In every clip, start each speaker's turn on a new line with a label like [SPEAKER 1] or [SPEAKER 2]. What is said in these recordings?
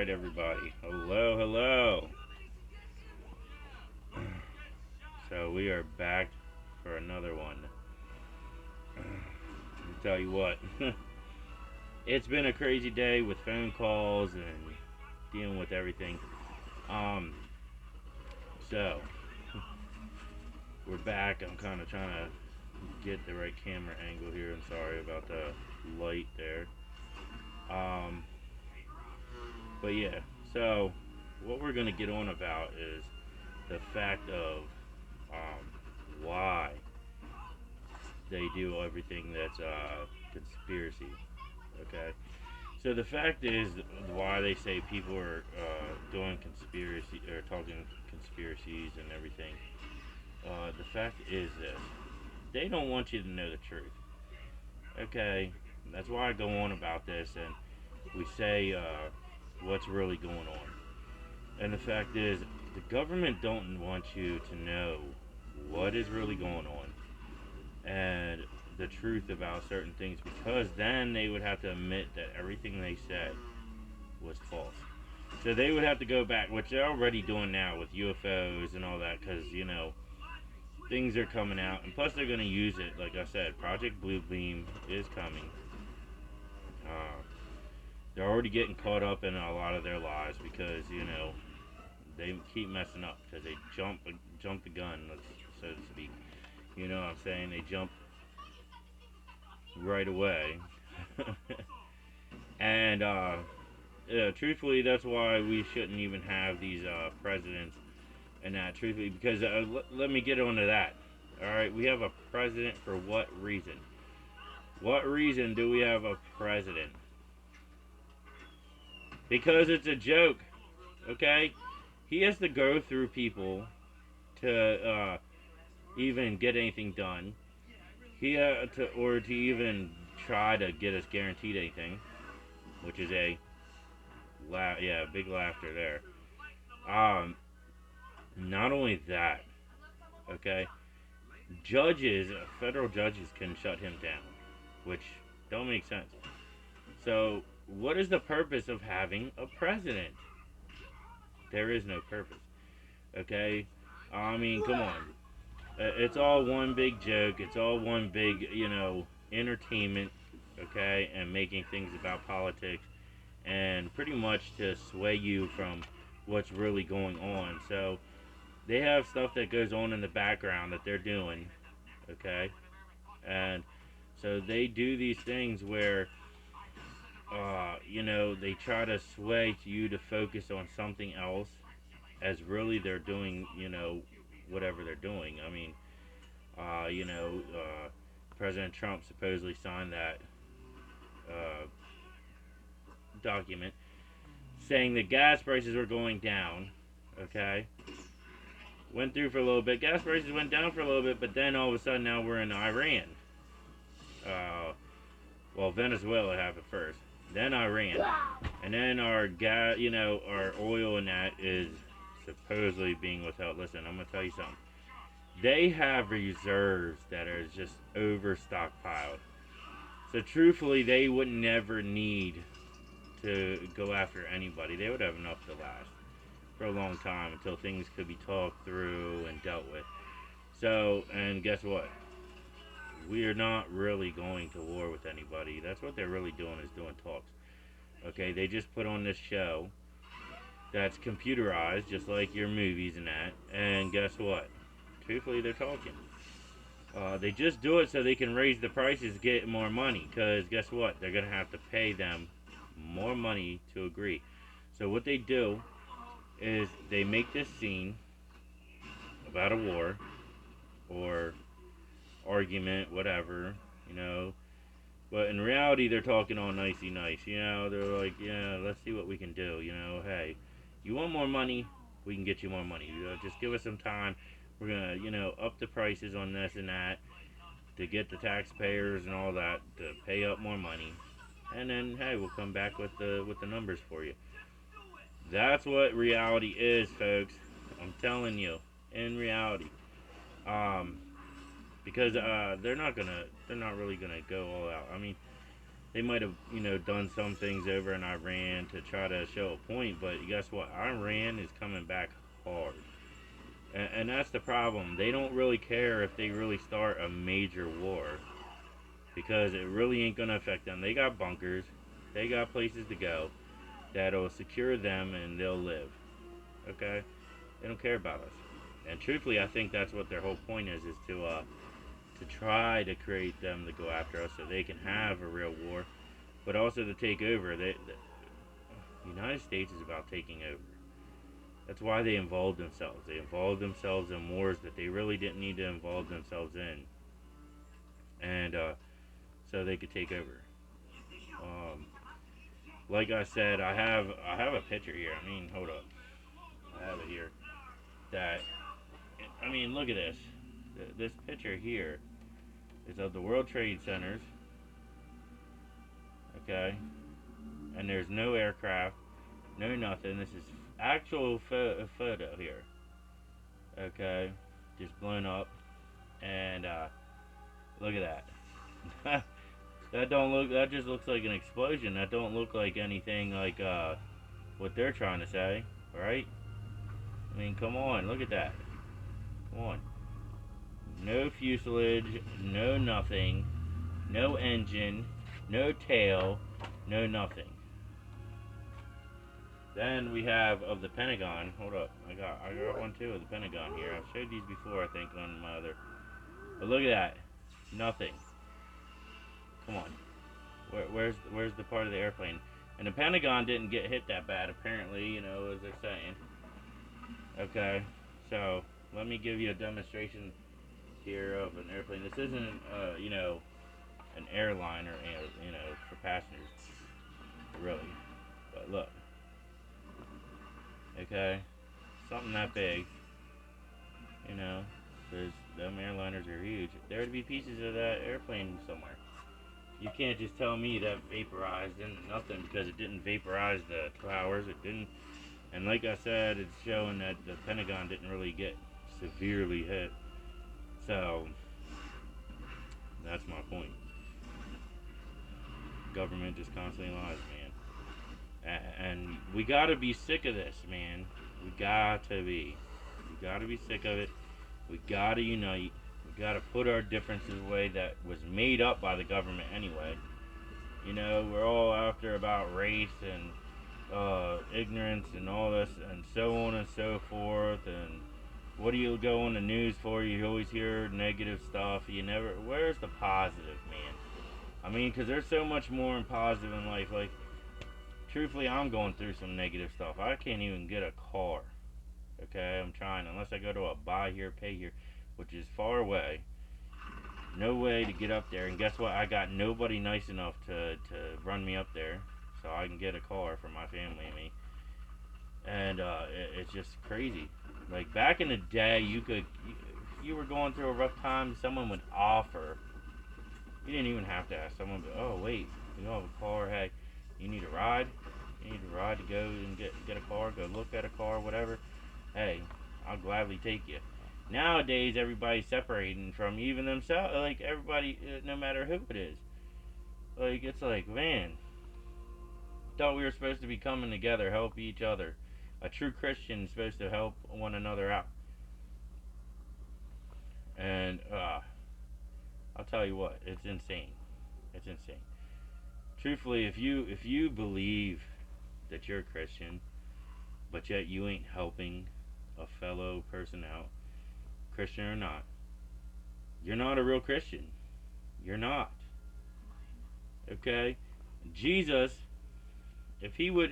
[SPEAKER 1] Alright, everybody. Hello, hello. So, we are back for another one. Let me tell you what, it's been a crazy day with phone calls and dealing with everything. Um, so, we're back. I'm kind of trying to get the right camera angle here. I'm sorry about the light there. Um, but yeah, so what we're going to get on about is the fact of why they do everything that's conspiracy. Okay, so the fact is why they say people are doing conspiracy or talking conspiracies and everything. The fact is this: they don't want you to know the truth. Okay, that's why I go on about this and we say what's really going on. And the fact is, the government don't want you to know what is really going on and the truth about certain things because then they would have to admit that everything they said was false. So they would have to go back, which they're already doing now with UFOs and all that, because things are coming out, and plus they're going to use it. Like I said, Project Blue Beam is coming. Uh, they're already getting caught up in a lot of their lies because they keep messing up because they jump the gun, so to speak. You know what I'm saying? They jump right away. And yeah, truthfully, that's why we shouldn't even have these presidents and that. Truthfully, because let me get onto that. All right, we have a president for what reason? What reason do we have a president? Because it's a joke. Okay, he has to go through people to even get anything done. To even try to get us guaranteed anything, which is big laughter there. Um, Not only that, okay, federal judges can shut him down, which don't make sense. So, what is the purpose of having a president? There is no purpose, okay? I mean, come on. It's all one big joke. It's all one big, entertainment, okay, and making things about politics and pretty much to sway you from what's really going on. So, they have stuff that goes on in the background that they're doing, okay? And so they do these things where, they try to sway you to focus on something else as really they're doing, whatever they're doing. I mean, uh, you know, uh, President Trump supposedly signed that uh, document saying that gas prices were going down, okay? Went through for a little bit. Gas prices went down for a little bit, but then all of a sudden now we're in Iran. Uh, well, Venezuela happened first, then Iran, and then our gas, our oil and that is supposedly being withheld. Listen, I'm gonna tell you something. They have reserves that are just over stockpiled. So truthfully, they would never need to go after anybody. They would have enough to last for a long time until things could be talked through and dealt with. So, and guess what? We are not really going to war with anybody. That's what they're really doing is doing talks. Okay, they just put on this show that's computerized, just like your movies and that. And guess what? Truthfully, they're talking. They just do it so they can raise the prices, get more money. Because guess what? They're gonna have to pay them more money to agree. So what they do is they make this scene about a war or argument, whatever, you know. But in reality, they're talking all nicey nice. They're like, yeah, let's see what we can do. Hey, you want more money? We can get you more money. Just give us some time. We're gonna, up the prices on this and that to get the taxpayers and all that to pay up more money. And then, hey, we'll come back with the numbers for you. That's what reality is, folks. I'm telling you, in reality, um, because they're not really gonna go all out. I mean, They might have, done some things over in Iran to try to show a point, but guess what? Iran is coming back hard. And that's the problem. They don't really care if they really start a major war because it really ain't going to affect them. They got bunkers, they got places to go that'll secure them and they'll live. Okay? They don't care about us. And truthfully, I think that's what their whole point is to try to create them to go after us so they can have a real war, but also to take over. The United States is about taking over. That's why they involved themselves. They involved themselves in wars that they really didn't need to involve themselves in, and so they could take over. Um, like I said, I have a picture here. I mean, hold up, I have it here. That I mean, look at this. This picture here is of the World Trade Centers. Okay, and there's no aircraft, no nothing. This is actual photo here. Okay, just blown up, and look at that. That don't look. That just looks like an explosion. That don't look like anything like what they're trying to say, right? I mean, come on, look at that. Come on. No fuselage, no nothing, no engine, no tail, no nothing. Then we have of the Pentagon. Hold up, I got one too of the Pentagon here. I've showed these before, I think, on my other. But look at that, nothing. Come on, where's the part of the airplane? And the Pentagon didn't get hit that bad, apparently. As they're saying. Okay, so let me give you a demonstration here of an airplane. This isn't, an airline or for passengers, really. But look, okay, something that big, because them airliners are huge. There would be pieces of that airplane somewhere. You can't just tell me that vaporized and nothing because it didn't vaporize the towers. It didn't. And like I said, it's showing that the Pentagon didn't really get severely hit. So that's my point. Government just constantly lies, man. And we gotta be sick of this, man. We gotta be. We gotta be sick of it. We gotta unite. We gotta put our differences away that was made up by the government anyway. We're all after about race and ignorance and all this and so on and so forth. And what do you go on the news for? You always hear negative stuff. Where's the positive, man? I mean, because there's so much more in positive in life. Like, truthfully, I'm going through some negative stuff. I can't even get a car. Okay, I'm trying, unless I go to a buy here, pay here, which is far away. No way to get up there. And guess what? I got nobody nice enough to run me up there so I can get a car for my family and me. And it's just crazy. Like, back in the day, if you were going through a rough time, someone would offer. You didn't even have to ask someone, but, oh, wait, you don't have a car. Hey, you need a ride? You need a ride to go and get a car, go look at a car, whatever. Hey, I'll gladly take you. Nowadays, everybody's separating from even themselves. Like, everybody, no matter who it is. Like, it's like, man, thought we were supposed to be coming together, help each other. A true Christian is supposed to help one another out. And I'll tell you what, it's insane. It's insane. Truthfully, if you believe that you're a Christian, but yet you ain't helping a fellow person out, Christian or not, you're not a real Christian. You're not. Okay? Jesus, if he would,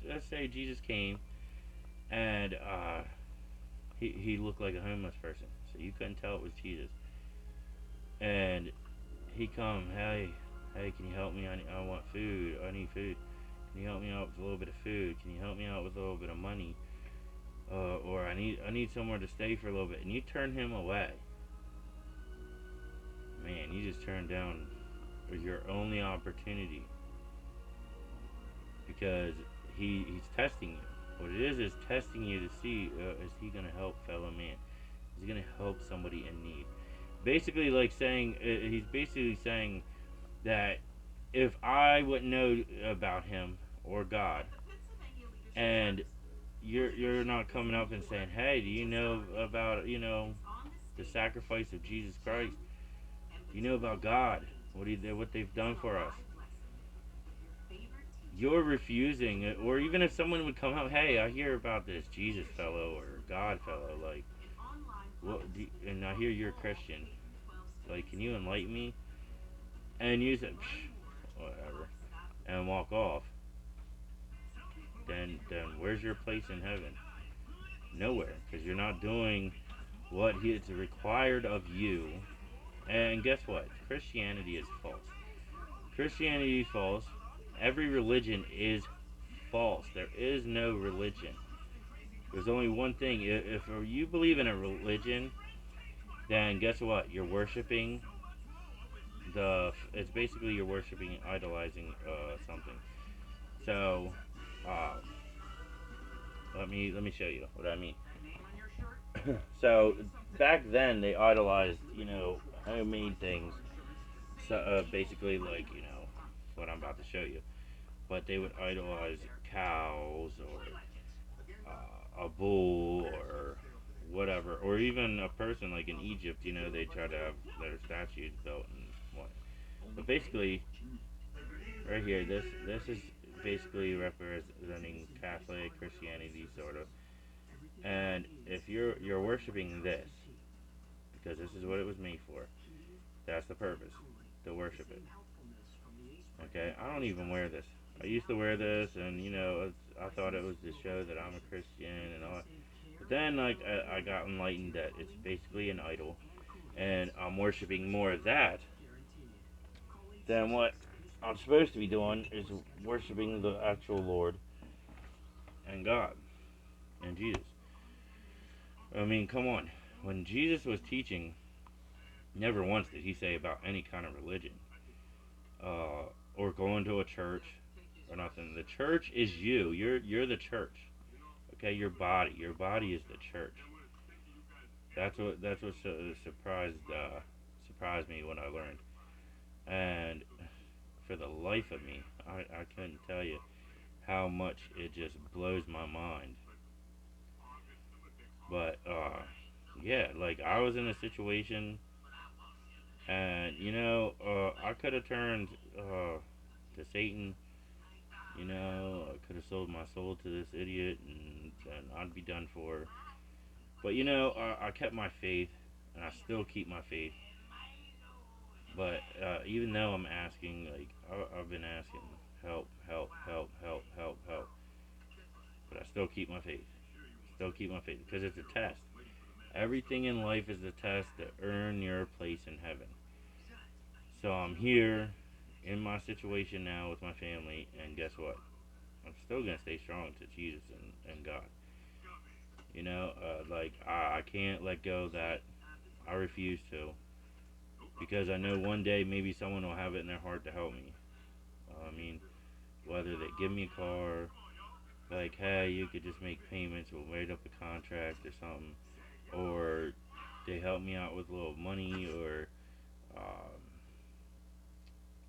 [SPEAKER 1] let's say Jesus came and he looked like a homeless person, so you couldn't tell it was Jesus. And he come, hey, can you help me? I want food. I need food. Can you help me out with a little bit of food? Can you help me out with a little bit of money? Or I need somewhere to stay for a little bit. And you turn him away. Man, you just turn down your only opportunity because he's testing you. What it is testing you to see is he going to help fellow man? Is he going to help somebody in need? Basically, like saying he's basically saying that if I wouldn't know about him or God, and you're not coming up and saying, hey, do you know about the sacrifice of Jesus Christ? You know about God, what they've done for us. You're refusing it, or even if someone would come up, hey, I hear about this Jesus fellow or God fellow, like, and I hear you're a Christian, like, can you enlighten me? And you say, whatever, and walk off. Then where's your place in heaven? Nowhere, because you're not doing what is required of you. And guess what? Christianity is false. Christianity is false. Every religion is false. There is no religion. There's only one thing. If you believe in a religion, then guess what? You're worshiping It's basically you're worshiping, idolizing something. So, uh, let me show you what I mean. So back then they idolized, homemade things. So basically, like what I'm about to show you. But they would idolize cows or a bull or whatever, or even a person like in Egypt. They try to have their statues built and what. But basically, right here, this is basically representing Catholic Christianity, sort of. And if you're worshiping this, because this is what it was made for, that's the purpose, to worship it. Okay, I don't even wear this. I used to wear this, and I thought it was to show that I'm a Christian and all. But then, like, I got enlightened that it's basically an idol, and I'm worshiping more of that than what I'm supposed to be doing is worshiping the actual Lord and God and Jesus. I mean, come on. When Jesus was teaching, never once did he say about any kind of religion or going to a church or nothing. The church is you. You're the church. Okay, your body. Your body is the church. That's what surprised me when I learned. And for the life of me, I couldn't tell you how much it just blows my mind. But yeah, like I was in a situation, and I could have turned to Satan. I could have sold my soul to this idiot, and I'd be done for. But I kept my faith, and I still keep my faith. But even though I'm asking, like I've been asking, help, help, help, help, help, help, but I still keep my faith. Still keep my faith because it's a test. Everything in life is a test to earn your place in heaven. So I'm here in my situation now with my family, and guess what? I'm still gonna stay strong to Jesus and God. Like I can't let go of that. I refuse to because I know one day maybe someone will have it in their heart to help me. I mean, whether they give me a car, like, hey, you could just make payments, we'll write up a contract or something, or they help me out with a little money, um,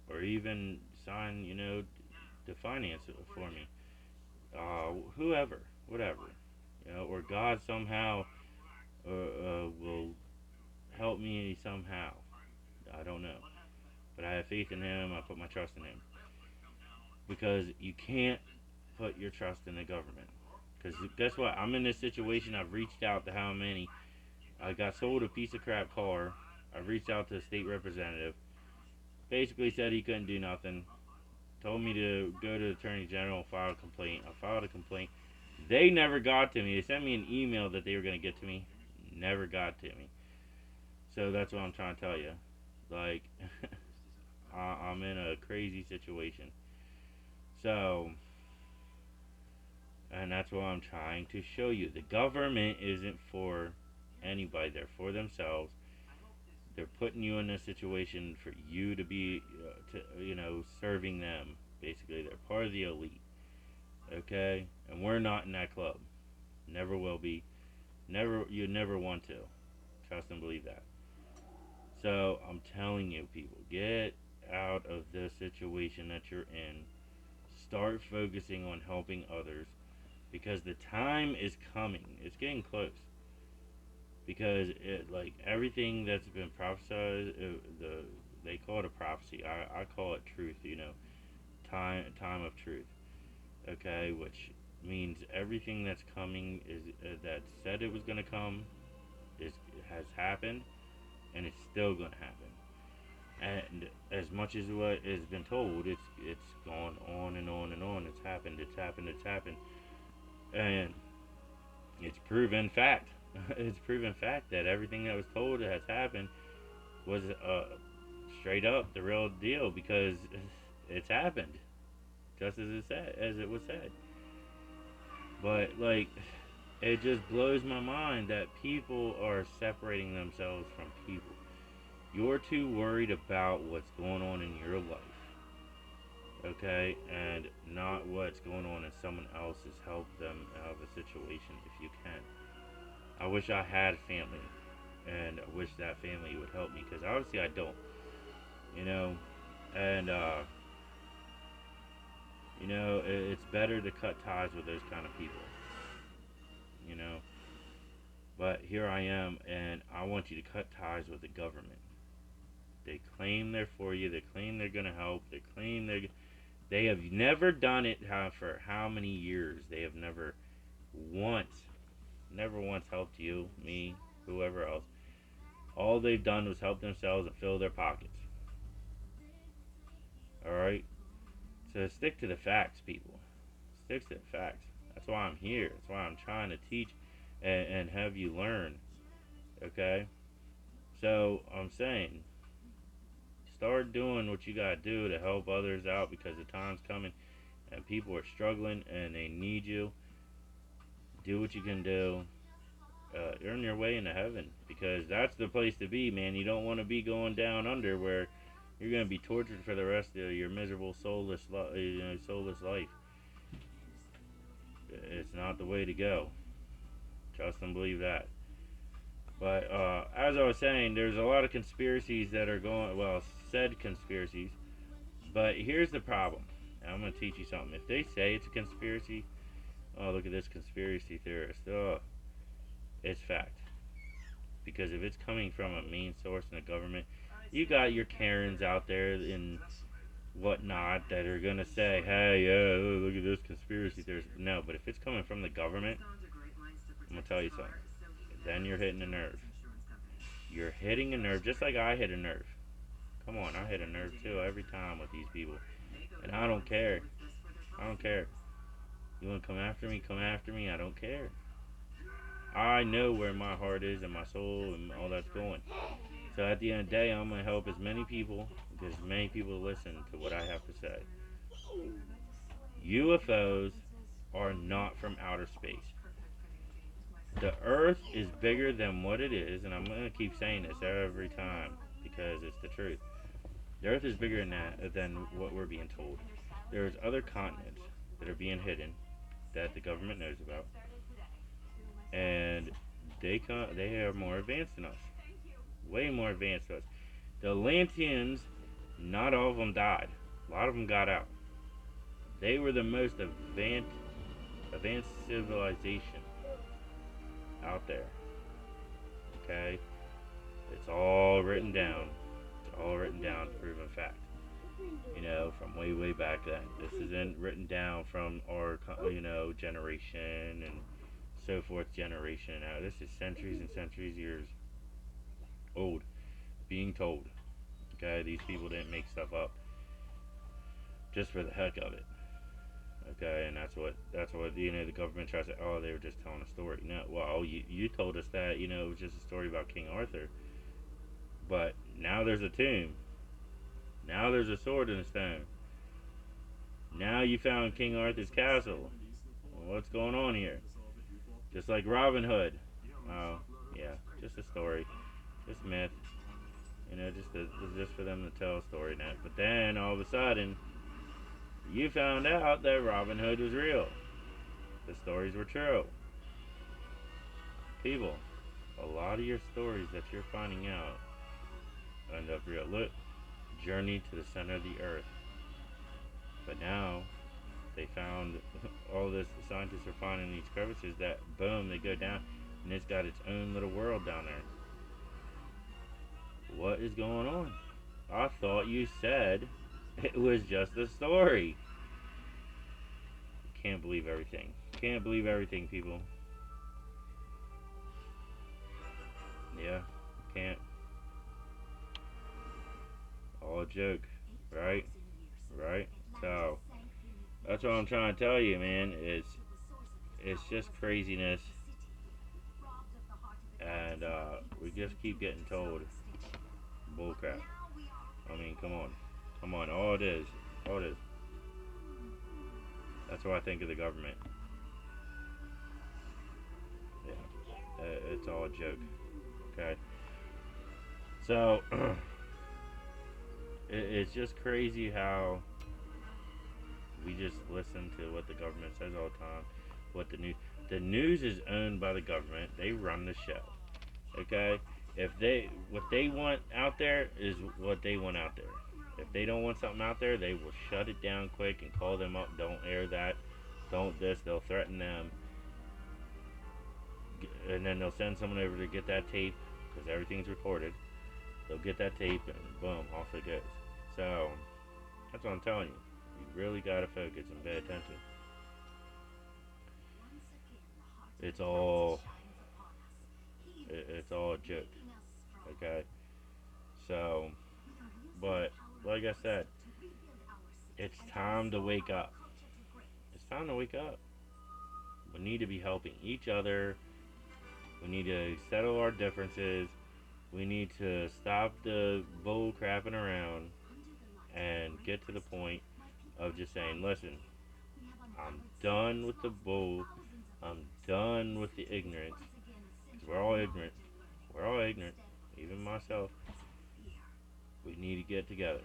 [SPEAKER 1] or even sign, to finance it for me. Whoever, whatever, or God somehow will help me somehow. I don't know, but I have faith in Him. I put my trust in Him because you can't put your trust in the government. Because guess what? I'm in this situation. I've reached out to how many? I got sold a piece of crap car. I've reached out to a state representative. Basically said he couldn't do nothing. Told me to go to the attorney general and file a complaint. I filed a complaint. They never got to me. They sent me an email that they were going to get to me. Never got to me. So that's what I'm trying to tell you. Like, I'm in a crazy situation. So, and that's what I'm trying to show you. The government isn't for anybody. They're for themselves. They're putting you in a situation for you to be, serving them. Basically, they're part of the elite. Okay, and we're not in that club. Never will be. Never. You never want to. Trust and believe that. So I'm telling you, people, get out of the situation that you're in. Start focusing on helping others because the time is coming. It's getting close. Because like everything that's been prophesied, they call it a prophecy. I call it truth. Time of truth. Okay, which means everything that's coming is that said it was going to come is has happened, and it's still going to happen. And as much as what has been told, it's gone on and on and on. It's happened. It's happened. It's happened, and it's proven fact. It's proven fact that everything that was told that has happened was straight up the real deal because it's happened, just as it was said. But like, it just blows my mind that people are separating themselves from people. You're too worried about what's going on in your life, okay, and not what's going on in someone else's. Help them out of a situation if you can. I wish I had family, and I wish that family would help me because obviously I don't, you know, and it's better to cut ties with those kind of people, you know. But here I am, and I want you to cut ties with the government. They claim they're for you. They claim they're gonna help. They claim they have never done it. For how many years? They have once, never once helped you, me, whoever else. All they've done was help themselves and fill their pockets. All right. So stick to the facts, people. Stick to the facts. That's why I'm here. That's why I'm trying to teach and have you learn. Okay. So I'm saying, start doing what you gotta do to help others out because the time's coming and people are struggling and they need you. Do what you can do. Earn your way into heaven because that's the place to be, man. You don't want to be going down under where you're going to be tortured for the rest of your miserable, soulless life. It's not the way to go. Trust and believe that. But as I was saying, there's a lot of conspiracies that are going, well, said conspiracies. But here's the problem. I'm going to teach you something. If they say it's a conspiracy, oh, look at this conspiracy theorist. Oh, it's fact. Because if it's coming from a main source in the government, you got your Karens out there and whatnot that are gonna say, "Hey, yeah, look at this conspiracy theorist." No, but if it's coming from the government, I'm gonna tell you something. Then you're hitting a nerve. You're hitting a nerve, just like I hit a nerve. Come on, I hit a nerve too every time with these people, and I don't care. I don't care. You wanna come after me? Come after me. I don't care. I know where my heart is and my soul and all that's going. So at the end of the day, I'm going to help as many people, get as many people to listen to what I have to say. UFOs are not from outer space. The Earth is bigger than what it is, and I'm going to keep saying this every time because it's the truth. The Earth is bigger than what we're being told. There's other continents that are being hidden that the government knows about, and they are more advanced than us, way more advanced than us. The Atlanteans, not all of them died. A lot of them got out. They were the most advanced civilization out there. Okay, it's all written down. It's all written down, proven fact. From way back then. This isn't written down from our generation and so forth generation. Now this is centuries and centuries years old, being told. Okay, these people didn't make stuff up just for the heck of it. Okay, and that's what the government tries to. Oh, they were just telling a story. No, well, you told us that it was just a story about King Arthur, but now there's a tomb. Now there's a sword in a stone. Now you found King Arthur's castle. Well, what's going on here? Just like Robin Hood. Oh, yeah, just a story, just myth. Just for them to tell a story now. But then all of a sudden, you found out that Robin Hood was real. The stories were true. People, a lot of your stories that you're finding out end up real. Look, journey to the center of the earth. But now they found all this. The scientists are finding these crevices that boom, they go down, and it's got its own little world down there. What is going on? I thought you said it was just a story. Can't believe everything. Can't believe everything, people. Yeah, can't. All a joke, right? Right? So that's what I'm trying to tell you, man. It's just craziness, and we just keep getting told bullcrap. I mean, come on, come on. All it is. That's what I think of the government. Yeah, it's all a joke. Okay, so it's just crazy how we just listen to what the government says all the time. What the news is owned by the government. They run the show. Okay, if they what they want out there is what they want out there. If they don't want something out there, they will shut it down quick and call them up. Don't air that. Don't this. They'll threaten them, and then they'll send someone over to get that tape because everything's recorded. They'll get that tape and boom, off it goes. So that's what I'm telling you. You really gotta focus and pay attention. It's all it's all a joke. Okay. So, but like I said, it's time to wake up. It's time to wake up. We need to be helping each other. We need to settle our differences. We need to stop the bull crapping around and get to the point of just saying, listen, I'm done with the bull. I'm done with the ignorance. Because we're all ignorant. We're all ignorant. Even myself. We need to get together.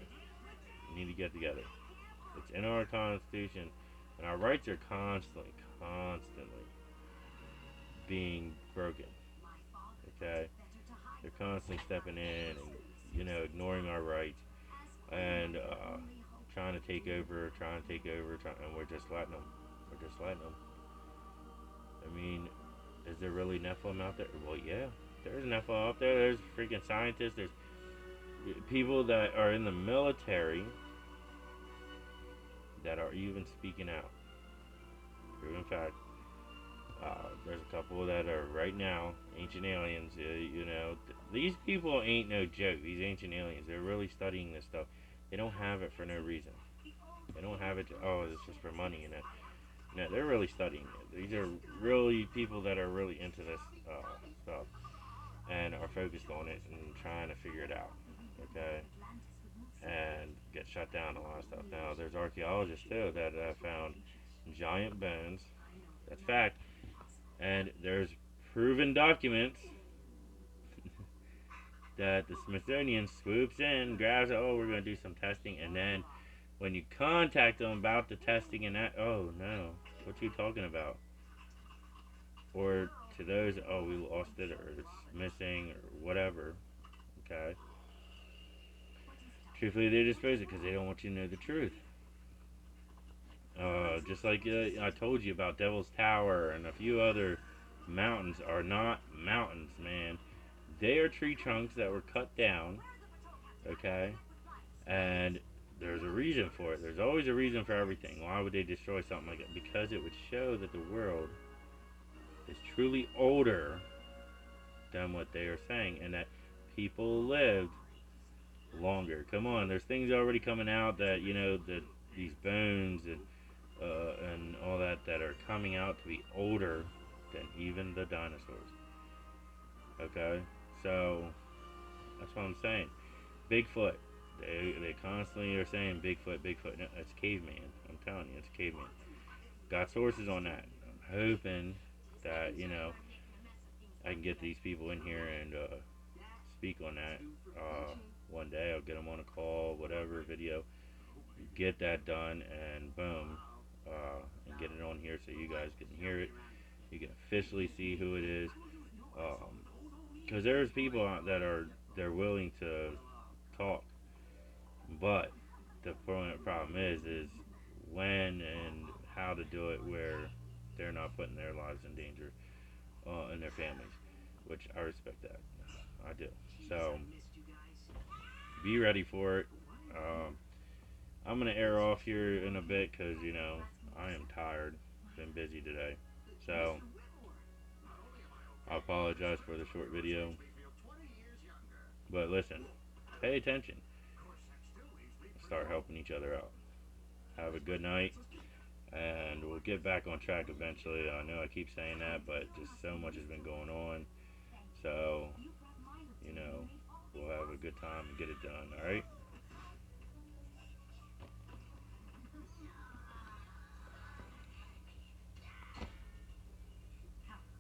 [SPEAKER 1] We need to get together. It's in our Constitution. And our rights are constantly being broken. Okay? They're constantly stepping in and, ignoring our rights. And trying to take over, and we're just letting them. We're just letting them. I mean, is there really Nephilim out there? Well, yeah, there's Nephilim out there. There's freaking scientists. There's people that are in the military that are even speaking out. Proven fact. There's a couple that are right now ancient aliens. These people ain't no joke. These ancient aliens, they're really studying this stuff. They don't have it for no reason. They don't have it. It's just for money and that. No, they're really studying it. These are really people that are really into this stuff and are focused on it and trying to figure it out. Okay, and get shut down a lot of stuff. Now, there's archaeologists too that have found giant bones. That's fact. And there's proven documents that the Smithsonian swoops in, grabs it. Oh, we're going to do some testing, and then when you contact them about the testing and that, oh no, what you talking about? Or to those, oh, we lost it, or it's missing, or whatever. Okay. Truthfully, they dispose it because they don't want you to know the truth. Just like I told you about Devil's Tower and a few other mountains are not mountains, man. They are tree trunks that were cut down, okay? And there's a reason for it. There's always a reason for everything. Why would they destroy something like that? Because it would show that the world is truly older than what they are saying and that people lived longer. Come on, there's things already coming out that, that these bones and all that are coming out to be older than even the dinosaurs. Okay? So, that's what I'm saying. Bigfoot. They constantly are saying Bigfoot, Bigfoot. No, it's caveman. I'm telling you, it's caveman. Got sources on that. I'm hoping that, I can get these people in here and speak on that. One day I'll get them on a call, whatever, video. Get that done and boom. And get it on here so you guys can hear it. You can officially see who it is. Because there's people that they're willing to talk. But the problem is when and how to do it where they're not putting their lives in danger, and their families, which I respect that. I do. So be ready for it. Um, I'm gonna air off here in a bit because I am tired. Been busy today, so I apologize for the short video. But listen, pay attention. Start helping each other out. Have a good night, and we'll get back on track eventually. I know I keep saying that, but just so much has been going on. So, you know, we'll have a good time and get it done. All right.